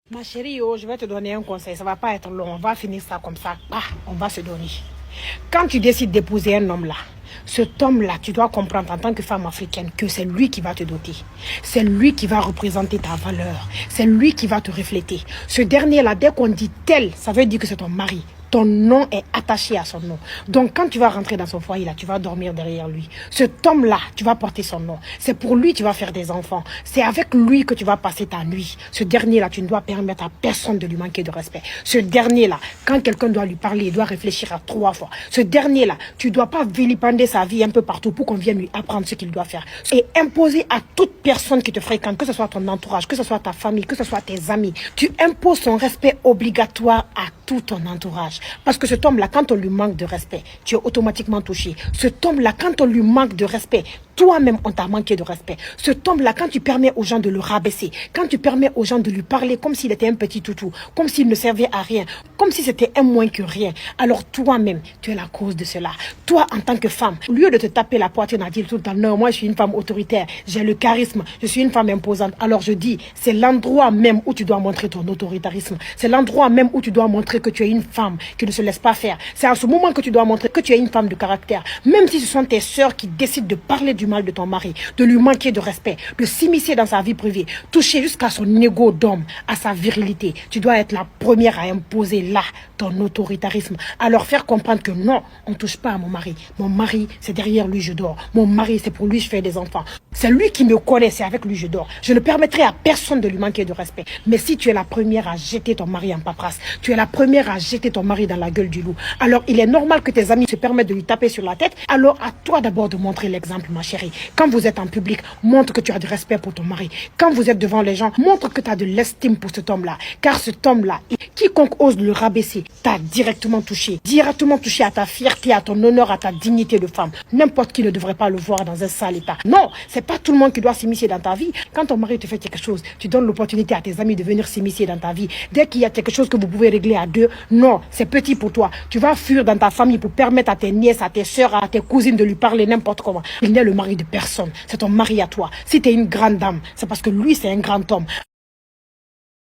Ma chérie, oh, je vais te donner un conseil. Ça ne va pas être long. On va finir ça comme ça. Ah, on va se donner. Quand tu décides d'épouser un homme là, cet homme-là, tu dois comprendre en tant que femme africaine que c'est lui qui va te doter. C'est lui qui va représenter ta valeur. C'est lui qui va te refléter. Ce dernier-là, dès qu'on dit tel, ça veut dire que c'est ton mari. Ton nom est attaché à son nom. Donc, quand tu vas rentrer dans son foyer, là, tu vas dormir derrière lui. Cet homme-là, tu vas porter son nom. C'est pour lui que tu vas faire des enfants. C'est avec lui que tu vas passer ta nuit. Ce dernier-là, tu ne dois permettre à personne de lui manquer de respect. Ce dernier-là, quand quelqu'un doit lui parler, il doit réfléchir à 3 fois. Ce dernier-là, tu ne dois pas vilipender sa vie un peu partout pour qu'on vienne lui apprendre ce qu'il doit faire. Et imposer à toute personne qui te fréquente, que ce soit ton entourage, que ce soit ta famille, que ce soit tes amis, tu imposes son respect obligatoire à tout ton entourage. Parce que cet homme-là, quand on lui manque de respect, tu es automatiquement touché. Cet homme-là, quand on lui manque de respect, toi-même, on t'a manqué de respect. Cet homme-là, quand tu permets aux gens de le rabaisser, quand tu permets aux gens de lui parler comme s'il était un petit toutou, comme s'il ne servait à rien, comme si c'était un moins que rien, alors toi-même, tu es la cause de cela. Toi, en tant que femme, au lieu de te taper la poitrine à dire tout le temps, non, moi, je suis une femme autoritaire, j'ai le charisme, je suis une femme imposante. Alors je dis, c'est l'endroit même où tu dois montrer ton autoritarisme. C'est l'endroit même où tu dois montrer que tu es une femme qui ne se laisse pas faire. C'est à ce moment que tu dois montrer que tu es une femme de caractère. Même si ce sont tes sœurs qui décident de parler du mal de ton mari, de lui manquer de respect, de s'immiscer dans sa vie privée, toucher jusqu'à son ego d'homme, à sa virilité, tu dois être la première à imposer là ton autoritarisme, à leur faire comprendre que non, on ne touche pas à mon mari. Mon mari, c'est derrière lui je dors. Mon mari, c'est pour lui je fais des enfants. C'est lui qui me connaît, c'est avec lui je dors. Je ne permettrai à personne de lui manquer de respect. Mais si tu es la première à jeter ton mari en paperasse, tu es la première à jeter ton mari dans la gueule du loup, alors il est normal que tes amis se permettent de lui taper sur la tête. Alors à toi d'abord de montrer l'exemple, ma chérie. Quand vous êtes en public, montre que tu as du respect pour ton mari. Quand vous êtes devant les gens, montre que tu as de l'estime pour cet homme-là. Car cet homme-là, quiconque ose le rabaisser, t'a directement touché à ta fierté, à ton honneur, à ta dignité de femme. N'importe qui ne devrait pas le voir dans un sale état. Non, c'est pas tout le monde qui doit s'immiscer dans ta vie. Quand ton mari te fait quelque chose, tu donnes l'opportunité à tes amis de venir s'immiscer dans ta vie. Dès qu'il y a quelque chose que vous pouvez régler à deux, non, c'est petit pour toi. Tu vas fuir dans ta famille pour permettre à tes nièces, à tes soeurs, à tes cousines de lui parler n'importe comment. Il n'est le mari de personne. C'est ton mari à toi. Si tu es une grande dame, c'est parce que lui, c'est un grand homme.